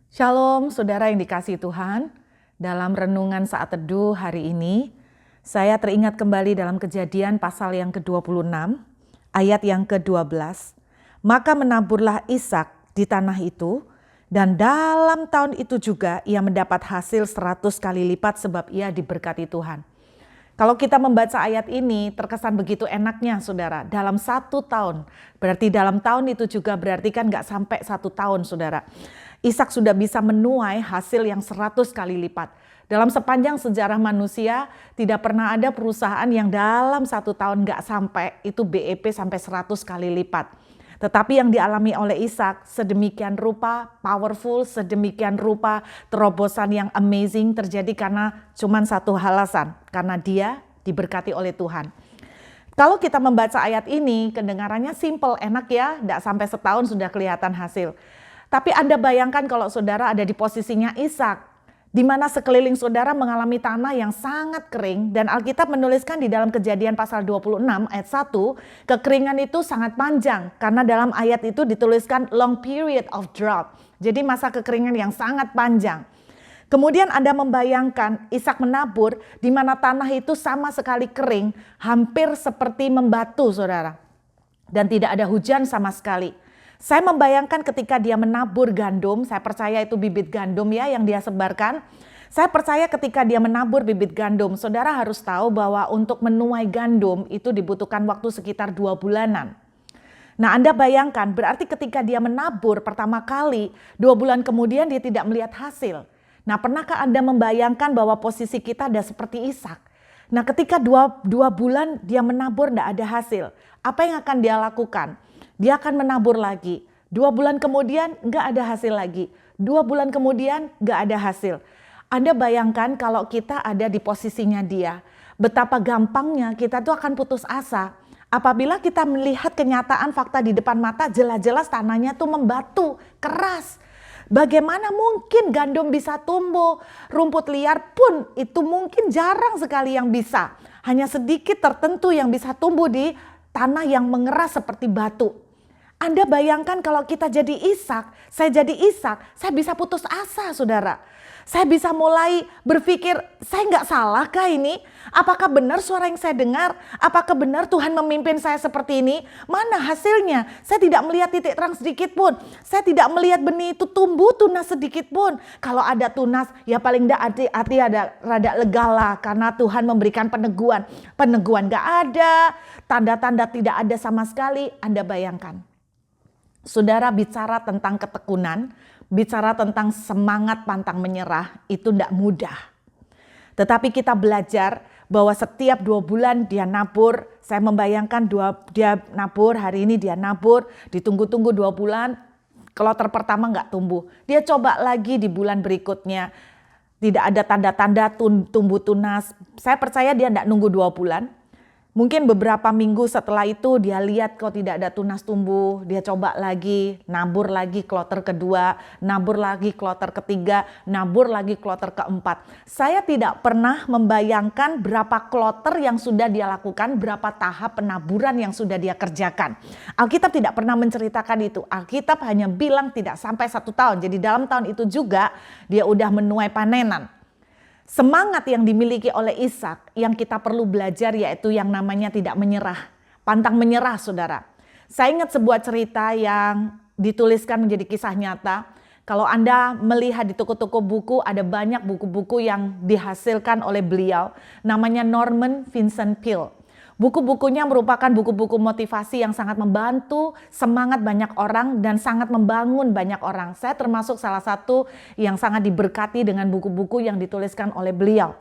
Shalom, saudara yang dikasihi Tuhan. Dalam renungan saat teduh hari ini, saya teringat kembali dalam Kejadian pasal yang ke-26, ayat yang ke-12. Maka menaburlah Ishak di tanah itu, dan dalam tahun itu juga ia mendapat hasil 100 kali lipat sebab ia diberkati Tuhan. Kalau kita membaca ayat ini terkesan begitu enaknya saudara, dalam 1 tahun. Berarti dalam tahun itu juga berarti kan gak sampai 1 tahun saudara. Ishak sudah bisa menuai hasil yang 100 kali lipat. Dalam sepanjang sejarah manusia tidak pernah ada perusahaan yang dalam 1 tahun gak sampai itu BEP sampai 100 kali lipat. Tetapi yang dialami oleh Ishak sedemikian rupa powerful, sedemikian rupa terobosan yang amazing terjadi karena cuma satu alasan, karena dia diberkati oleh Tuhan. Kalau kita membaca ayat ini kedengarannya simple, enak ya, tidak sampai setahun sudah kelihatan hasil. Tapi Anda bayangkan kalau saudara ada di posisinya Ishak, di mana sekeliling saudara mengalami tanah yang sangat kering, dan Alkitab menuliskan di dalam Kejadian pasal 26 ayat 1, kekeringan itu sangat panjang karena dalam ayat itu dituliskan long period of drought. Jadi masa kekeringan yang sangat panjang. Kemudian Anda membayangkan Ishak menabur di mana tanah itu sama sekali kering, hampir seperti membatu saudara. Dan tidak ada hujan sama sekali. Saya membayangkan ketika dia menabur gandum, saya percaya itu bibit gandum ya yang dia sebarkan. Saya percaya ketika dia menabur bibit gandum, saudara harus tahu bahwa untuk menuai gandum itu dibutuhkan waktu sekitar 2 bulanan. Nah Anda bayangkan berarti ketika dia menabur pertama kali, 2 bulan kemudian dia tidak melihat hasil. Nah pernahkah Anda membayangkan bahwa posisi kita ada seperti Ishak? Nah ketika 2 bulan dia menabur tidak ada hasil, apa yang akan dia lakukan? Dia akan menabur lagi. 2 bulan kemudian nggak ada hasil lagi. 2 bulan kemudian nggak ada hasil. Anda bayangkan kalau kita ada di posisinya dia. Betapa gampangnya kita tuh akan putus asa. Apabila kita melihat kenyataan fakta di depan mata, jelas-jelas tanahnya tuh membatu, keras. Bagaimana mungkin gandum bisa tumbuh? Rumput liar pun itu mungkin jarang sekali yang bisa. Hanya sedikit tertentu yang bisa tumbuh di tanah yang mengeras seperti batu. Anda bayangkan kalau kita jadi Ishak, saya jadi Ishak, saya bisa putus asa saudara. Saya bisa mulai berpikir, saya nggak salah kah ini? Apakah benar suara yang saya dengar? Apakah benar Tuhan memimpin saya seperti ini? Mana hasilnya? Saya tidak melihat titik terang sedikit pun. Saya tidak melihat benih itu tumbuh tunas sedikit pun. Kalau ada tunas, ya paling tidak hati ada rada lega lah karena Tuhan memberikan peneguhan. Peneguhan nggak ada, tanda-tanda tidak ada sama sekali. Anda bayangkan. Saudara bicara tentang ketekunan, bicara tentang semangat pantang menyerah, itu tidak mudah. Tetapi kita belajar bahwa setiap 2 bulan dia nabur, saya membayangkan dia nabur, hari ini dia nabur, ditunggu-tunggu 2 bulan, kloter pertama nggak tumbuh. Dia coba lagi di bulan berikutnya, tidak ada tanda-tanda tumbuh tunas. Saya percaya dia tidak nunggu 2 bulan. Mungkin beberapa minggu setelah itu dia lihat kok tidak ada tunas tumbuh, dia coba lagi, nabur lagi kloter kedua, nabur lagi kloter ketiga, nabur lagi kloter keempat. Saya tidak pernah membayangkan berapa kloter yang sudah dia lakukan, berapa tahap penaburan yang sudah dia kerjakan. Alkitab tidak pernah menceritakan itu, Alkitab hanya bilang tidak sampai 1 tahun, jadi dalam tahun itu juga dia udah menuai panenan. Semangat yang dimiliki oleh Ishak yang kita perlu belajar yaitu yang namanya tidak menyerah. Pantang menyerah saudara. Saya ingat sebuah cerita yang dituliskan menjadi kisah nyata. Kalau Anda melihat di toko-toko buku ada banyak buku-buku yang dihasilkan oleh beliau. Namanya Norman Vincent Peale. Buku-bukunya merupakan buku-buku motivasi yang sangat membantu semangat banyak orang dan sangat membangun banyak orang. Saya termasuk salah satu yang sangat diberkati dengan buku-buku yang dituliskan oleh beliau.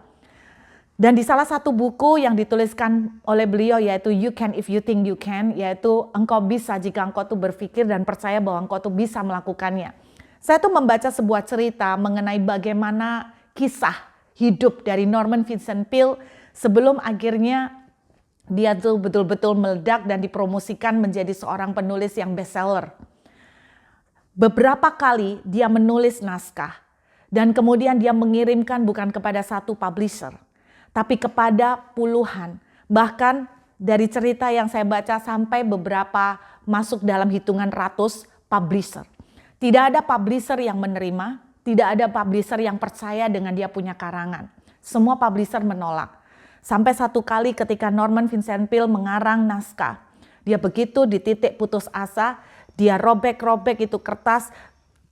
Dan di salah satu buku yang dituliskan oleh beliau yaitu You Can If You Think You Can, yaitu engkau bisa jika engkau tuh berpikir dan percaya bahwa engkau tuh bisa melakukannya. Saya tuh membaca sebuah cerita mengenai bagaimana kisah hidup dari Norman Vincent Peale sebelum akhirnya dia tuh betul-betul meledak dan dipromosikan menjadi seorang penulis yang bestseller. Beberapa kali dia menulis naskah dan kemudian dia mengirimkan bukan kepada satu publisher, tapi kepada puluhan. Bahkan dari cerita yang saya baca sampai beberapa masuk dalam hitungan ratus publisher. Tidak ada publisher yang menerima, tidak ada publisher yang percaya dengan dia punya karangan. Semua publisher menolak. Sampai satu kali ketika Norman Vincent Peale mengarang naskah, dia begitu di titik putus asa, dia robek-robek itu kertas,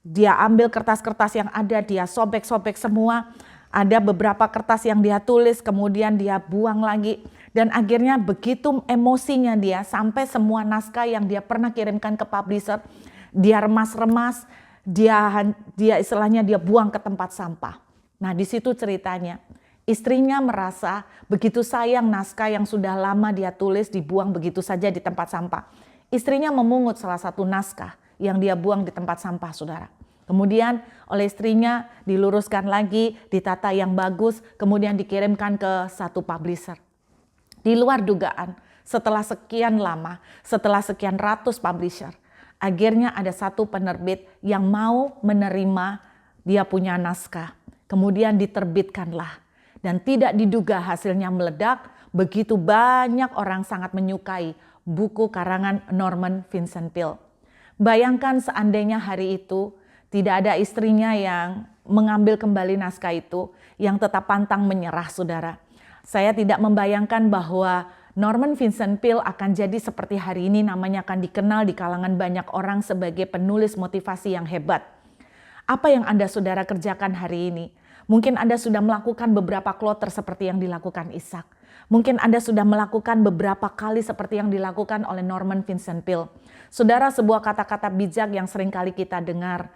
dia ambil kertas-kertas yang ada, dia sobek-sobek semua. Ada beberapa kertas yang dia tulis, kemudian dia buang lagi. Dan akhirnya begitu emosinya dia, sampai semua naskah yang dia pernah kirimkan ke publisher, dia remas-remas, dia istilahnya dia buang ke tempat sampah. Nah, di situ ceritanya. Istrinya merasa begitu sayang naskah yang sudah lama dia tulis dibuang begitu saja di tempat sampah. Istrinya memungut salah satu naskah yang dia buang di tempat sampah, saudara. Kemudian oleh istrinya diluruskan lagi, ditata yang bagus, kemudian dikirimkan ke satu publisher. Di luar dugaan, setelah sekian lama, setelah sekian ratus publisher, akhirnya ada satu penerbit yang mau menerima dia punya naskah. Kemudian diterbitkanlah. Dan tidak diduga hasilnya meledak, begitu banyak orang sangat menyukai buku karangan Norman Vincent Peale. Bayangkan seandainya hari itu tidak ada istrinya yang mengambil kembali naskah itu, yang tetap pantang menyerah, saudara. Saya tidak membayangkan bahwa Norman Vincent Peale akan jadi seperti hari ini, namanya akan dikenal di kalangan banyak orang sebagai penulis motivasi yang hebat. Apa yang Anda saudara kerjakan hari ini? Mungkin Anda sudah melakukan beberapa kloter seperti yang dilakukan Ishak. Mungkin Anda sudah melakukan beberapa kali seperti yang dilakukan oleh Norman Vincent Peale. Saudara, sebuah kata-kata bijak yang sering kali kita dengar.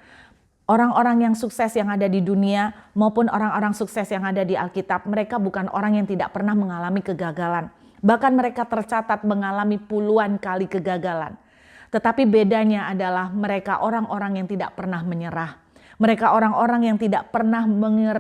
Orang-orang yang sukses yang ada di dunia maupun orang-orang sukses yang ada di Alkitab, mereka bukan orang yang tidak pernah mengalami kegagalan. Bahkan mereka tercatat mengalami puluhan kali kegagalan. Tetapi bedanya adalah mereka orang-orang yang tidak pernah menyerah. Mereka orang-orang yang tidak pernah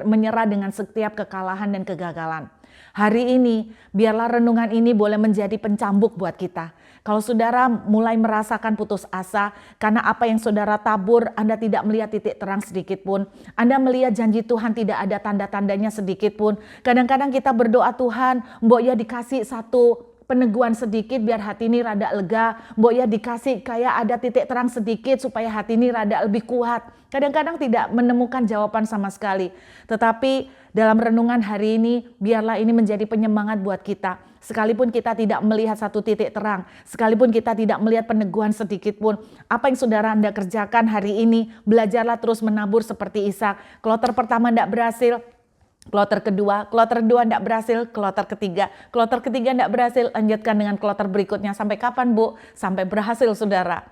menyerah dengan setiap kekalahan dan kegagalan. Hari ini, biarlah renungan ini boleh menjadi pencambuk buat kita. Kalau saudara mulai merasakan putus asa, karena apa yang saudara tabur, Anda tidak melihat titik terang sedikit pun. Anda melihat janji Tuhan tidak ada tanda-tandanya sedikit pun. Kadang-kadang kita berdoa, Tuhan, mbok ya dikasih satu peneguhan sedikit biar hati ini rada lega, mbok ya dikasih kayak ada titik terang sedikit supaya hati ini rada lebih kuat. Kadang-kadang tidak menemukan jawaban sama sekali. Tetapi dalam renungan hari ini, biarlah ini menjadi penyemangat buat kita. Sekalipun kita tidak melihat satu titik terang, sekalipun kita tidak melihat peneguhan sedikit pun, apa yang saudara Anda kerjakan hari ini, belajarlah terus menabur seperti Ishak. Kloter pertama tidak berhasil, kloter kedua tidak berhasil, kloter ketiga tidak berhasil, lanjutkan dengan kloter berikutnya. Sampai kapan, Bu? Sampai berhasil, saudara.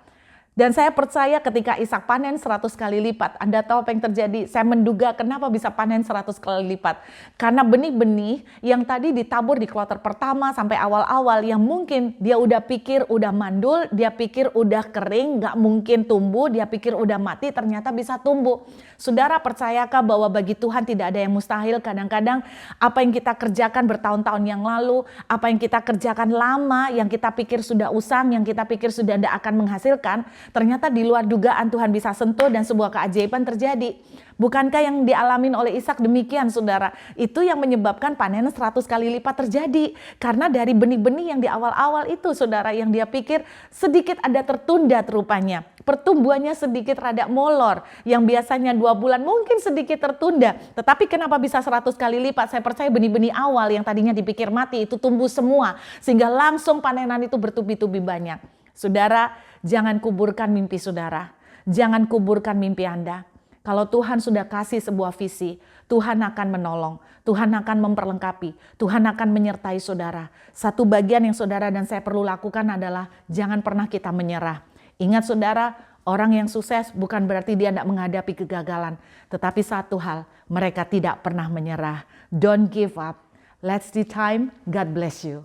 Dan saya percaya ketika Ishak panen 100 kali lipat, Anda tahu apa yang terjadi? Saya menduga kenapa bisa panen 100 kali lipat. Karena benih-benih yang tadi ditabur di kloter pertama sampai awal-awal, yang mungkin dia udah pikir udah mandul, dia pikir udah kering, gak mungkin tumbuh, dia pikir udah mati, ternyata bisa tumbuh. Saudara, percayakah bahwa bagi Tuhan tidak ada yang mustahil? Kadang-kadang apa yang kita kerjakan bertahun-tahun yang lalu, apa yang kita kerjakan lama, yang kita pikir sudah usang, yang kita pikir sudah tidak akan menghasilkan, ternyata di luar dugaan Tuhan bisa sentuh dan sebuah keajaiban terjadi. Bukankah yang dialamin oleh Ishak demikian, saudara? Itu yang menyebabkan panen 100 kali lipat terjadi. Karena dari benih-benih yang di awal-awal itu, saudara, yang dia pikir sedikit ada tertunda rupanya. Pertumbuhannya sedikit rada molor. Yang biasanya 2 bulan mungkin sedikit tertunda. Tetapi kenapa bisa 100 kali lipat? Saya percaya benih-benih awal yang tadinya dipikir mati itu tumbuh semua. Sehingga langsung panenan itu bertubi-tubi banyak. Saudara, jangan kuburkan mimpi saudara. Jangan kuburkan mimpi Anda. Kalau Tuhan sudah kasih sebuah visi, Tuhan akan menolong, Tuhan akan memperlengkapi, Tuhan akan menyertai saudara. Satu bagian yang saudara dan saya perlu lakukan adalah jangan pernah kita menyerah. Ingat saudara, orang yang sukses bukan berarti dia tidak menghadapi kegagalan. Tetapi satu hal, mereka tidak pernah menyerah. Don't give up. Let's the time. God bless you.